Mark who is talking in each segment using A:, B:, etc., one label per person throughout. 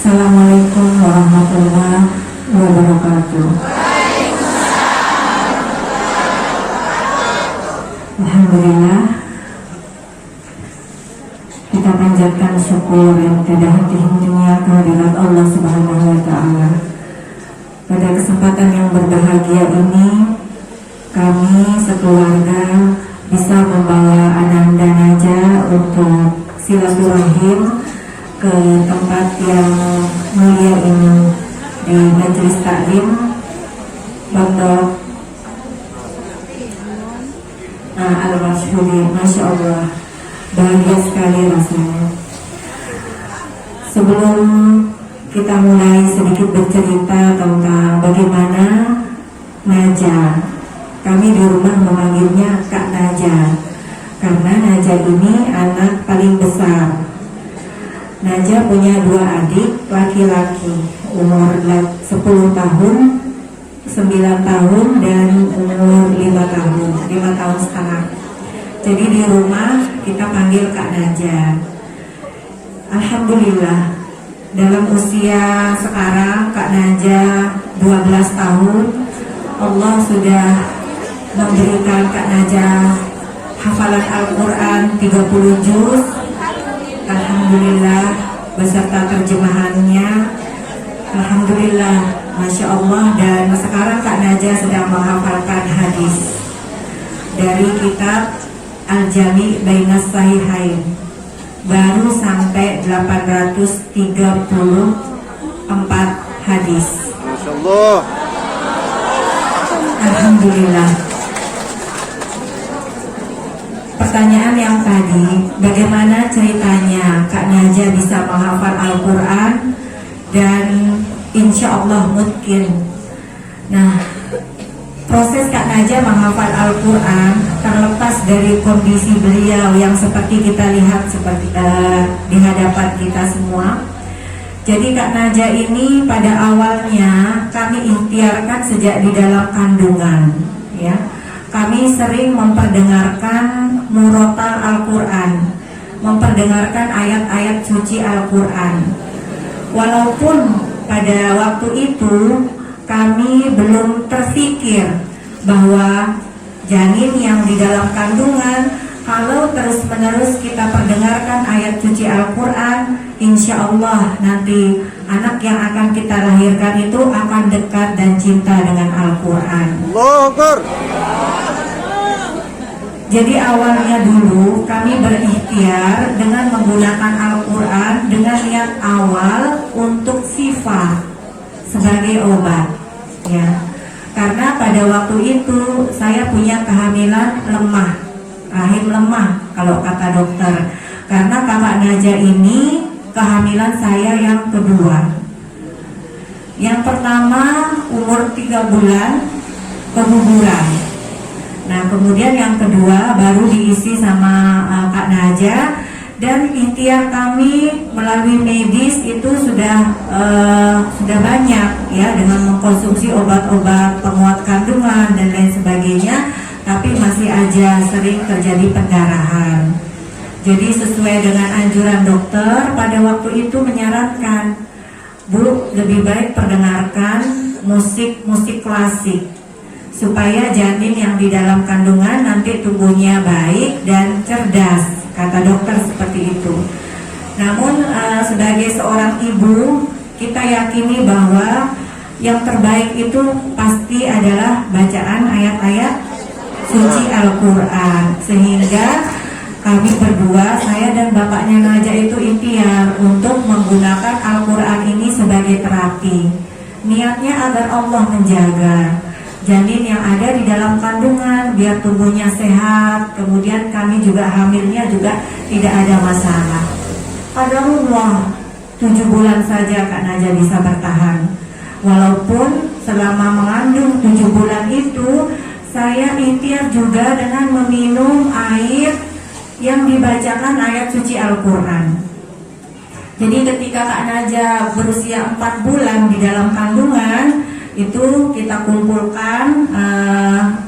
A: Assalamualaikum warahmatullahi wabarakatuh. Alhamdulillah, kita panjatkan syukur yang tidak henti-hentinya kehadirat Allah Subhanahu wa Ta'ala. Pada kesempatan yang berbahagia ini, kami sekeluarga bisa membawa Ananda Naja untuk silaturahim ke tempat yang mulia ini di Majelis Taklim Pondok Al-Masyhuri. Masya Allah, bahagia sekali rasanya. Sebelum kita mulai sedikit bercerita tentang bagaimana Naja, kami di rumah memanggilnya Kak Naja karena Naja ini anak paling besar. Naja punya 2 adik laki-laki, umur 10 tahun, 9 tahun, dan umur 5 tahun, 5 tahun setengah. Jadi di rumah kita panggil Kak Naja. Alhamdulillah, dalam usia sekarang Kak Naja 12 tahun, Allah sudah memberikan Kak Naja hafalan Al-Quran 30 juz. Alhamdulillah, beserta terjemahannya. Alhamdulillah, Masya Allah. Dan sekarang Kak Naja sedang menghafalkan hadis dari kitab Al-Jami' Bainas Sahihain, baru sampai 834 hadis.
B: Masya Allah.
A: Alhamdulillah. Pertanyaan yang tadi, bagaimana ceritanya Kak Naja bisa menghafal Al-Quran dan insya Allah mungkin. Nah, proses Kak Naja menghafal Al-Quran terlepas dari kondisi beliau yang seperti kita lihat seperti di hadapan kita semua. Jadi Kak Naja ini pada awalnya kami ikhtiarkan sejak di dalam kandungan, ya. Kami sering memperdengarkan murotal Al-Quran, memperdengarkan ayat-ayat suci Al-Quran. Walaupun pada waktu itu kami belum terfikir bahwa janin yang di dalam kandungan, kalau terus-menerus kita perdengarkan ayat suci Al-Quran, insya Allah nanti anak yang akan kita lahirkan itu akan dekat dan cinta dengan Al-Quran.
B: Allahu Akbar.
A: Jadi awalnya dulu kami berikhtiar dengan menggunakan Al-Quran dengan niat awal untuk syifa sebagai obat, ya. Karena pada waktu itu saya punya kehamilan lemah, rahim lemah kalau kata dokter. Karena Kakak Naja ini kehamilan saya yang kedua. Yang pertama umur 3 bulan keguguran. Nah, kemudian yang kedua baru diisi sama Kak Naja, dan ikhtiar kami melalui medis itu sudah banyak, ya, dengan mengkonsumsi obat-obat penguat kandungan dan lain sebagainya, tapi masih aja sering terjadi pendarahan. Jadi sesuai dengan anjuran dokter pada waktu itu menyarankan, Bu, lebih baik perdengarkan musik klasik supaya janin yang di dalam kandungan nanti tumbuhnya baik dan cerdas, kata dokter seperti itu. Namun sebagai seorang ibu, kita yakini bahwa yang terbaik itu pasti adalah bacaan ayat-ayat suci Al-Quran. Sehingga kami berdua, saya dan bapaknya Naja itu ikhtiar untuk menggunakan Al-Quran ini sebagai terapi. Niatnya agar Allah menjaga janin yang ada di dalam kandungan biar tumbuhnya sehat, kemudian kami juga hamilnya juga tidak ada masalah. Qadarullah, 7 bulan saja Kak Naja bisa bertahan. Walaupun selama mengandung 7 bulan itu saya ikhtiar juga dengan meminum air yang dibacakan ayat suci Al-Quran. Jadi ketika Kak Naja berusia 4 bulan di dalam kandungan, itu kita kumpulkan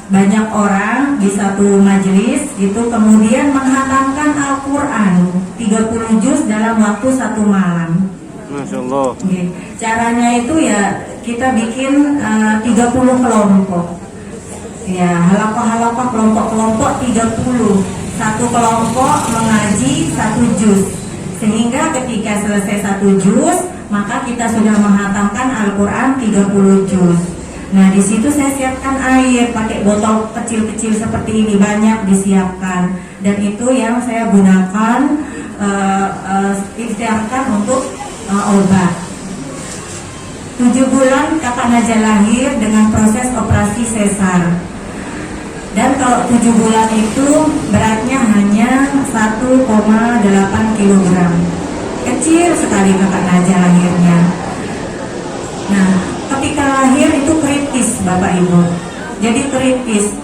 A: banyak orang di satu majelis gitu, kemudian menghatamkan Al-Quran 30 juz dalam waktu 1 malam.
B: Masya Allah.
A: Oke. Caranya itu ya kita bikin 30 kelompok. Ya, halakoh-halakoh kelompok-kelompok 30. Satu kelompok mengaji satu juz. Sehingga ketika selesai satu juz, maka kita sudah menghatamkan Al-Quran 30 juz. Nah, di situ saya siapkan air pakai botol kecil-kecil seperti ini, banyak disiapkan. Dan itu yang saya gunakan ikhtiarkan untuk obat. 7 bulan Kakak Najah lahir dengan proses operasi sesar. Dan kalau 7 bulan itu beratnya hanya 1,8 kg. Kecil sekali Kakak Najah lahirnya. Nah, ketika lahir itu kritis Bapak Ibu. Jadi kritis,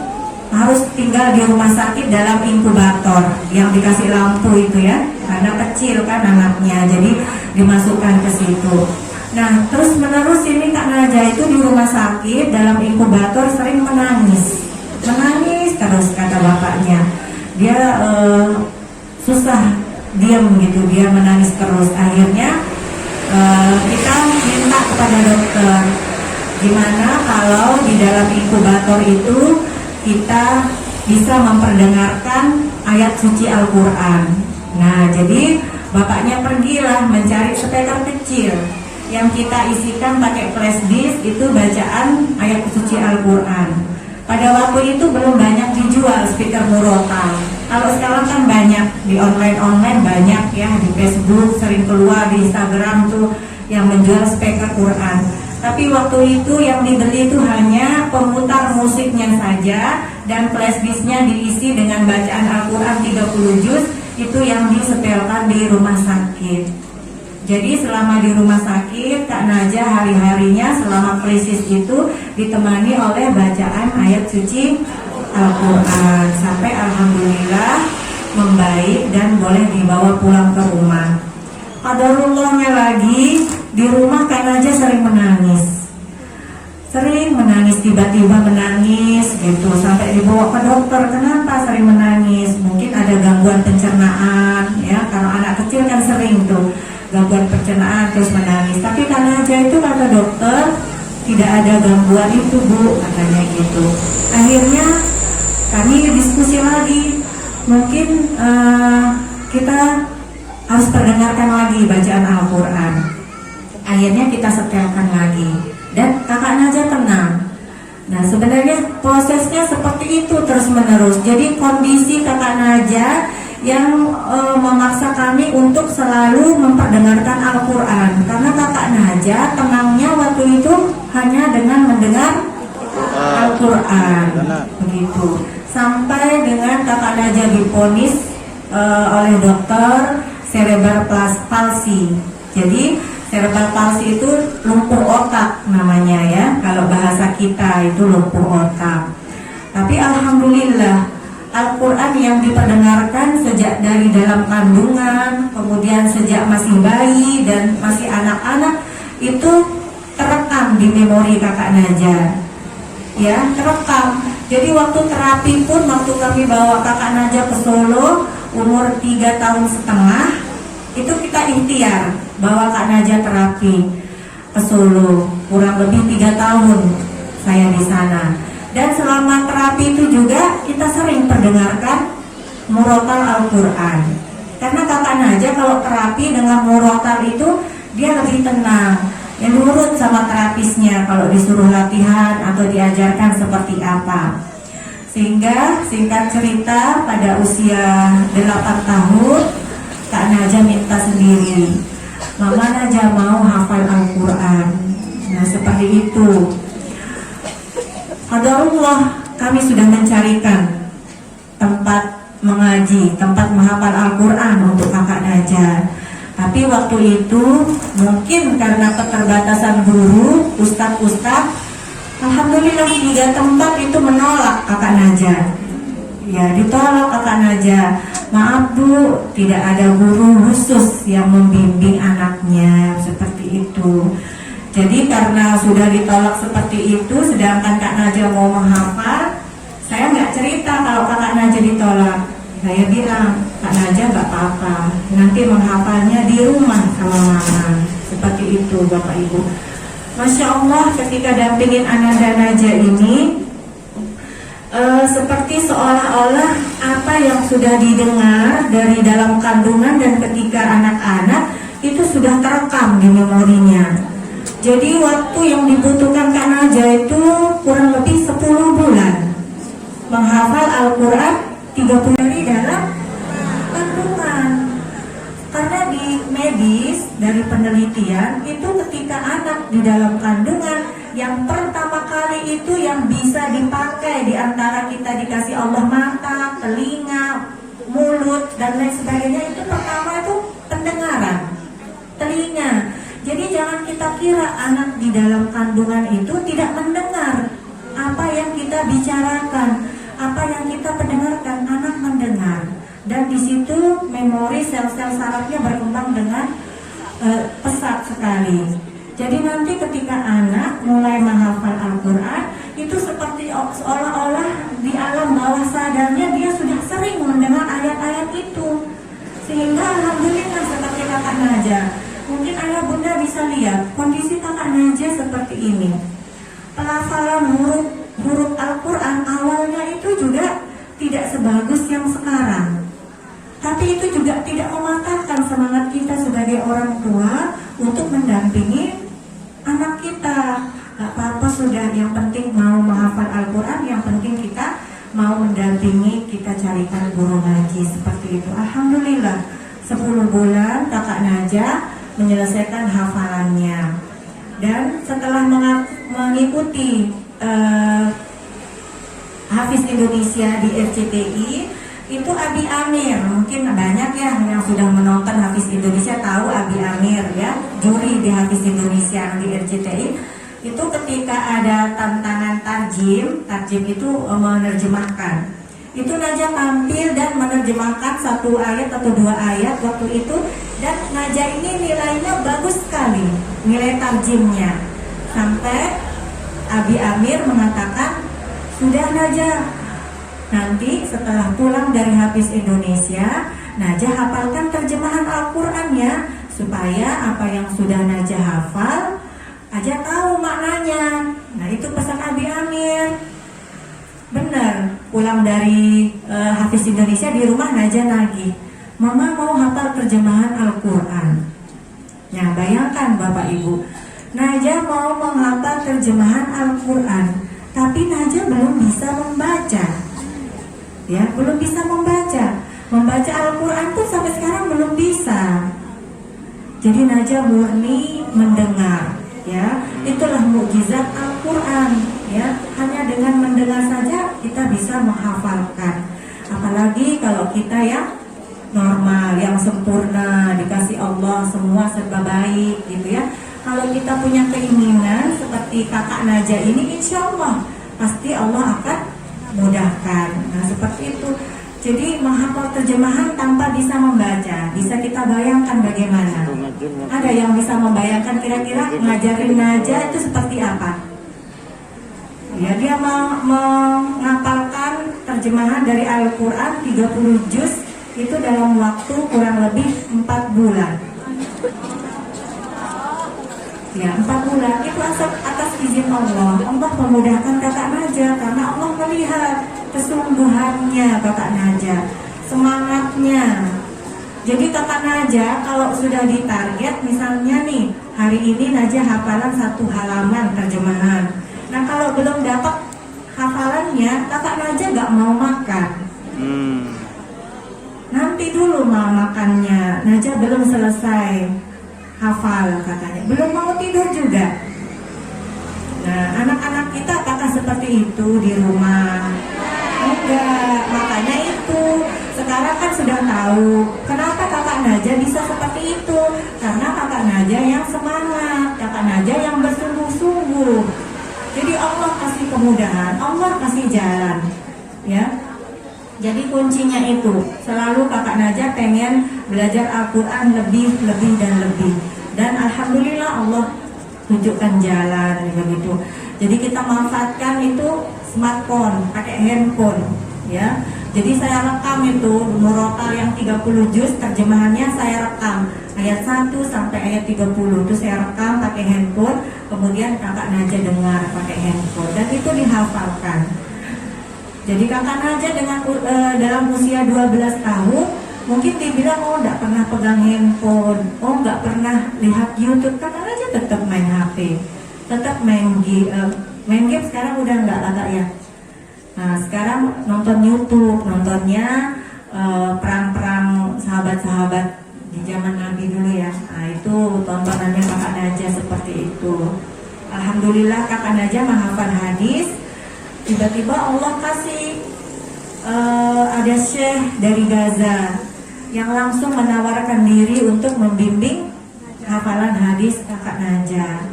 A: harus tinggal di rumah sakit dalam inkubator yang dikasih lampu itu ya, karena kecil kan anaknya, jadi dimasukkan ke situ. Nah, terus menerus ini Kak Najah itu di rumah sakit dalam inkubator sering menangis terus kata bapaknya. Dia susah diam gitu, dia menangis terus. Akhirnya kita minta kepada dokter, gimana kalau di dalam inkubator itu kita bisa memperdengarkan ayat suci Al-Quran. Nah, jadi bapaknya pergilah mencari speaker kecil yang kita isikan pakai flash disk, itu bacaan ayat suci Al-Quran. Pada waktu itu belum banyak dijual speaker murotal. Kalau sekarang kan banyak di online banyak ya, di Facebook sering keluar, di Instagram tuh yang menjual speaker Quran. Tapi waktu itu yang dibeli itu hanya pemutar musiknya saja, dan flash disknya diisi dengan bacaan Al-Quran 30 juz, itu yang disetelkan di rumah sakit. Jadi selama di rumah sakit, Kak Najah hari-harinya selama krisis itu ditemani oleh bacaan ayat suci Al-Quran, sampai alhamdulillah membaik dan boleh dibawa pulang ke rumah. Qadarullahnya lagi, di rumah Kak Najah sering menangis, tiba-tiba menangis gitu, sampai dibawa ke dokter. Kenapa sering menangis? Mungkin ada gangguan pencernaan ya, kalau anak kecil kan sering tuh gangguan pencernaan terus menangis. Tapi Kak Najah itu kata dokter tidak ada gangguan itu Bu, katanya gitu. Akhirnya kami diskusi lagi, mungkin kita harus perdengarkan lagi bacaan Al-Quran. Akhirnya kita setelkan lagi, dan Kakak Najah tenang. Nah, sebenarnya prosesnya seperti itu terus menerus. Jadi kondisi Kakak Najah yang memaksa kami untuk selalu memperdengarkan Al-Quran, karena Kakak Najah tenangnya waktu itu hanya dengan mendengar Al-Quran, begitu. Sampai dengan Kakak Najah divonis oleh dokter cerebral palsy. Jadi cerebral palsy itu lumpuh otak namanya ya, kalau bahasa kita itu lumpuh otak. Tapi alhamdulillah Al-Quran yang diperdengarkan sejak dari dalam kandungan, kemudian sejak masih bayi dan masih anak-anak, itu terekam di memori Kakak Najah. Ya, terekam. Jadi waktu terapi pun, waktu kami bawa Kakak Najah ke Solo umur 3,5 tahun, itu kita ikhtiar bawa Kak Najah terapi ke Solo, kurang lebih 3 tahun saya di sana. Dan selama terapi itu juga kita sering perdengarkan murotal Al-Quran. Karena Kakak Najah kalau terapi dengan murotal itu dia lebih tenang, ya nurut sama terapisnya kalau disuruh latihan atau diajarkan seperti apa. Sehingga singkat cerita pada usia 8 tahun Kak Najah minta sendiri, Mama Najah mau hafal Al-Quran. Nah seperti itu. Qadarullah, kami sudah mencarikan tempat mengaji, tempat menghafal Al-Quran untuk Kakak Najah. Tapi waktu itu mungkin karena keterbatasan guru, ustadz, alhamdulillah 3 tempat itu menolak Kakak Najah. Ya, ditolak Kakak Najah. Maaf Bu, tidak ada guru khusus yang membimbing anaknya, seperti itu. Jadi karena sudah ditolak seperti itu, sedangkan Kak Najah mau menghafal, saya nggak cerita kalau Kakak Najah ditolak. Saya bilang, Kak Najah nggak apa-apa, nanti menghafalnya di rumah sama Mama. Seperti itu Bapak Ibu. Masya Allah, ketika dampingin Ananda Najah ini seperti seolah-olah apa yang sudah didengar dari dalam kandungan dan ketika anak-anak itu sudah terekam di memorinya. Jadi waktu yang dibutuhkan Kak Najah itu kurang lebih 10 bulan menghafal Al-Quran 30 hari dalam kandungan. Karena di medis dari penelitian itu ketika anak di dalam kandungan, yang pertama kali itu yang bisa dipakai di antara kita dikasih Allah mata, telinga, mulut dan lain sebagainya, itu pertama itu pendengaran, telinga. Jadi jangan kita kira anak di dalam kandungan itu tidak mendengar apa yang kita bicarakan, apa yang kita pendengarkan. Anak mendengar, dan di situ memori sel-sel sarafnya berkembang dengan pesat sekali. Jadi nanti ketika anak mulai menghafal Al-Quran, itu seperti seolah-olah di alam bawah sadarnya dia sudah sering mendengar ayat-ayat itu. Sehingga alhamdulillah seperti Kakak Najah, mungkin ayah bunda bisa lihat kondisi Kakak Najah seperti ini. Pelafalan huruf Al-Quran awalnya itu juga tidak sebagus yang sekarang. Tapi itu juga tidak mematahkan semangat kita sebagai orang tua untuk mendampingi anak kita. Gak apa-apa sudah, yang penting mau menghafal Al-Quran, yang penting kita mau mendampingi, kita carikan guru ngaji seperti itu. Alhamdulillah 10 bulan Kakak Najah menyelesaikan hafalannya. Dan setelah mengikuti Hafiz Indonesia di RCTI, itu Abi Amir, mungkin banyak ya yang sudah menonton Hafiz Indonesia tahu Abi Amir ya, juri di Hafiz Indonesia di RCTI. Itu ketika ada tantangan tarjim itu menerjemahkan. Itu Najah tampil dan menerjemahkan 1 ayat atau 2 ayat waktu itu, dan Najah ini nilainya bagus sekali, nilai tarjimnya. Sampai Abi Amir mengatakan, sudah Najah, nanti setelah pulang dari Hafiz Indonesia, Najah hafalkan terjemahan Al-Quran ya, supaya apa yang sudah Najah hafal aja tahu maknanya. Nah itu pesan Abi Amir. Benar, pulang dari Hafiz Indonesia, di rumah Najah nagih, Mama mau hafal terjemahan Al-Quran. Nah bayangkan Bapak Ibu, Najah mau menghafal terjemahan Al-Quran, tapi Najah belum bisa membaca. Ya, belum bisa membaca Al-Quran pun sampai sekarang belum bisa. Jadi Najah murni mendengar, ya. Itulah mukjizat Al-Quran, ya. Hanya dengan mendengar saja kita bisa menghafalkan. Apalagi kalau kita yang normal, yang sempurna, dikasih Allah semua serba baik, gitu ya. Kalau kita punya keinginan seperti Kakak Najah ini, insya Allah pasti Allah akan mudahkan. Nah seperti itu. Jadi menghafal terjemahan tanpa bisa membaca, bisa kita bayangkan bagaimana? Ada yang bisa membayangkan kira-kira ngajarin Najah itu seperti apa? Ya, dia menghafalkan terjemahan dari Al-Quran 30 juz itu dalam waktu kurang lebih 4 bulan. Ya, 4 bulan itu atas izin Allah. Allah memudahkan Kakak Najah karena Allah melihat kesungguhannya Kakak Najah, semangatnya. Jadi Kakak Najah kalau sudah ditarget, misalnya nih hari ini Najah hafalan 1 halaman terjemahan. Nah kalau belum dapat hafalannya, Kakak Najah gak mau makan. Nanti dulu mau makannya, Najah belum selesai hafal katanya, belum mau tidur juga. Nah anak-anak kita apakah seperti itu di rumah? Enggak, makanya itu sekarang kan sudah tahu kenapa Kakak Najah bisa seperti itu, karena Kakak Najah yang semangat, Kakak Najah yang bersungguh-sungguh. Jadi Allah kasih kemudahan, Allah kasih jalan, ya. Jadi kuncinya itu selalu Kakak Najah pengen belajar Al-Quran lebih dan lebih. Dan alhamdulillah Allah tunjukkan jalan begitu. Jadi kita manfaatkan itu smartphone, pakai handphone, ya. Jadi saya rekam itu murotal yang 30 juz terjemahannya saya rekam. ayat 1 sampai ayat 30. Terus saya rekam pakai handphone, kemudian kakak Naja dengar pakai handphone, dan itu dihafalkan. Jadi kakak Naja dengan dalam usia 12 tahun mungkin dibilang oh nggak pernah pegang handphone, oh nggak pernah lihat YouTube. Kakak Naja tetap main HP, tetap main game sekarang udah nggak agak ya. Nah sekarang nonton YouTube, nontonnya perang-perang sahabat-sahabat di zaman Nabi dulu ya. Nah itu tontonannya kakak Naja seperti itu. Alhamdulillah kakak Naja menghafal hadis. Tiba-tiba Allah kasih ada syekh dari Gaza yang langsung menawarkan diri untuk membimbing hafalan hadis kakak Naja.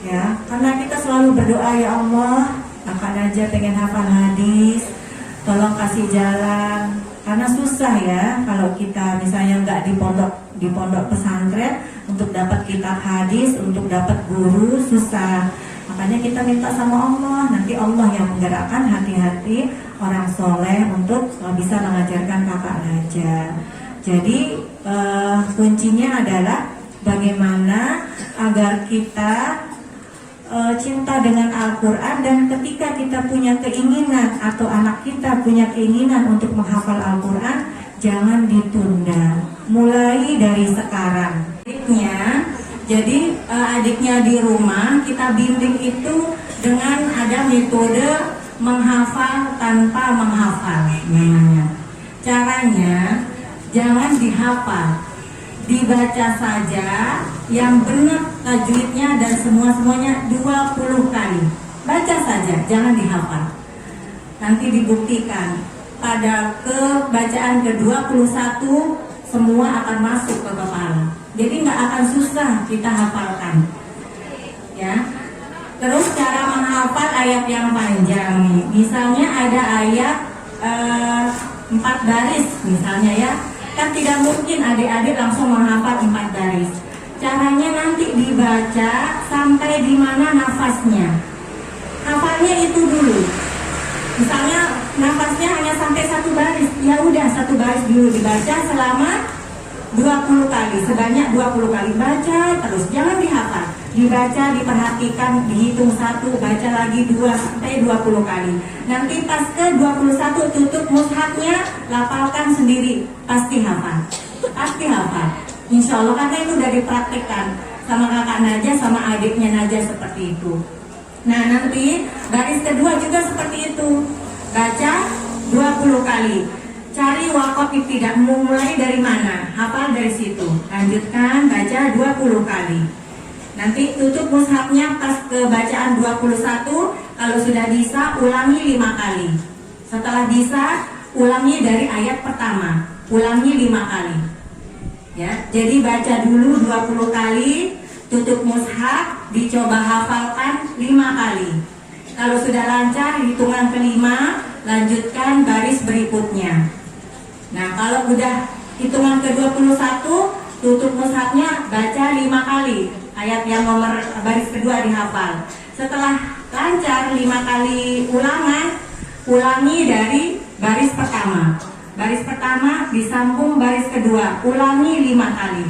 A: Ya, karena kita selalu berdoa, ya Allah, kakak Naja pengen hafal hadis, tolong kasih jalan. Karena susah ya kalau kita misalnya nggak di pondok pesantren, untuk dapat kitab hadis, untuk dapat guru susah. Makanya kita minta sama Allah, nanti Allah yang menggerakkan hati-hati orang soleh untuk bisa mengajarkan kakak Naja. Jadi kuncinya adalah bagaimana agar kita cinta dengan Al-Quran, dan ketika kita punya keinginan atau anak kita punya keinginan untuk menghafal Al-Quran, jangan ditunda, mulai dari sekarang. Jadi adiknya di rumah kita bimbing itu dengan ada metode menghafal tanpa menghafal. Caranya jangan dihafal, dibaca saja yang benar tajwidnya dan semuanya 20 kali. Baca saja, jangan dihafal. Nanti dibuktikan pada kebacaan ke-21 semua akan masuk ke kepala. Jadi nggak akan susah kita hafalkan. Ya. Terus cara menghafal ayat yang panjang nih. Misalnya ada ayat 4 baris misalnya ya. Kan tidak mungkin adik-adik langsung menghafal 4 baris. Caranya nanti dibaca sampai di mana nafasnya. Hafalnya itu dulu. Misalnya nafasnya hanya sampai 1 baris, ya udah 1 baris dulu dibaca selama 20 kali, sebanyak 20 kali. Baca terus, jangan dihafal. Dibaca, diperhatikan, dihitung 1, baca lagi 2 sampai 20 kali. Nanti pas ke 21 tutup mushafnya, lapalkan sendiri, pasti hafal. Pasti hafal. Insya Allah, karena itu udah dipraktikkan sama kakak Naja, sama adiknya Naja seperti itu. Nah nanti baris kedua juga seperti itu. Baca 20 kali. Cari waqaf ibtidah, mulai dari mana? Hafal dari situ. Lanjutkan, baca 20 kali. Nanti tutup mushafnya pas ke bacaan 21. Kalau sudah bisa, ulangi 5 kali. Setelah bisa, ulangi dari ayat pertama. Ulangi 5 kali. Ya, jadi baca dulu 20 kali, tutup mushaf, dicoba hafalkan 5 kali. Kalau sudah lancar, hitungan kelima, lanjutkan baris berikutnya. Nah, kalau udah hitungan ke-21, tutup mushafnya, baca 5 kali. Ayat yang nomor baris kedua dihafal. Setelah lancar 5 kali ulangan, ulangi dari baris pertama. Baris pertama disambung baris kedua, ulangi 5 kali.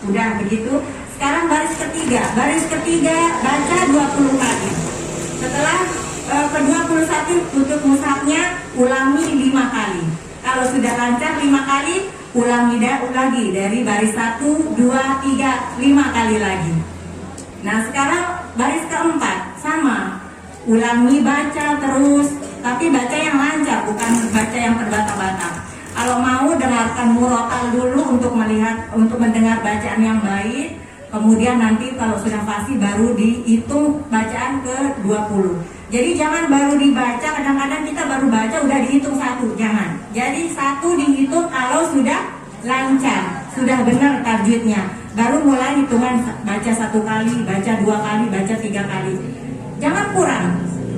A: Udah begitu. Sekarang baris ketiga. Baris ketiga baca 20 kali. Setelah ke-21 tutup mushafnya, ulangi 5 kali. Kalau sudah lancar 5 kali, ulangi lagi dari baris 1, 2, 3, 5 kali lagi. Nah sekarang baris keempat sama, ulangi baca terus, tapi baca yang lancar, bukan baca yang terbata-bata. Kalau mau, dengarkan murotal dulu untuk mendengar bacaan yang baik. Kemudian nanti kalau sudah fasih baru dihitung bacaan ke-20. Jadi jangan baru dibaca, kadang-kadang kita baru baca udah dihitung 1, jangan. Jadi 1 dihitung kalau sudah lancar, sudah benar tajwidnya. Baru mulai hitungan baca 1 kali, baca 2 kali, baca 3 kali. Jangan kurang.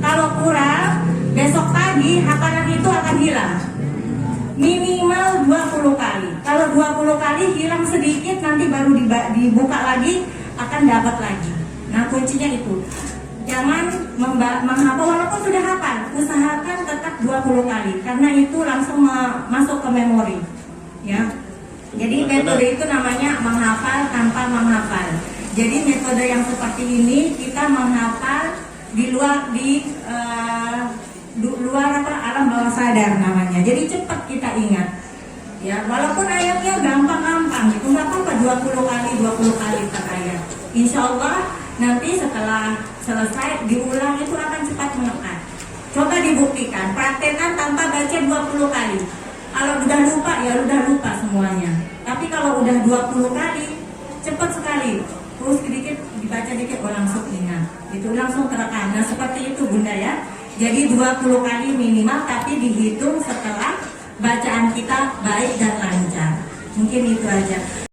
A: Kalau kurang, besok pagi hafalan itu akan hilang. Minimal 20 kali. Kalau 20 kali hilang sedikit, nanti baru dibuka lagi, akan dapat lagi. Nah kuncinya itu, jangan menghafal walaupun sudah hafal, usahakan tetap 20 kali, karena itu langsung masuk ke memori. Ya. Jadi metode itu namanya menghafal tanpa menghafal. Jadi metode yang seperti ini kita menghafal di luar alam bawah sadar namanya. Jadi cepat kita ingat. Ya, walaupun ayatnya gampang-gampang gitu, nggak apa-apa 20 kali per ayat. Insya Allah nanti setelah selesai diulang itu akan cepat melekat. Coba dibuktikan, praktekkan tanpa baca 20 kali. Kalau udah lupa ya udah lupa semuanya. Tapi kalau udah 20 kali, cepat sekali. Terus sedikit dibaca dikit, langsung ingat. Itu langsung terekam. Nah seperti itu Bunda ya. Jadi 20 kali minimal, tapi dihitung setelah bacaan kita baik dan lancar. Mungkin itu aja.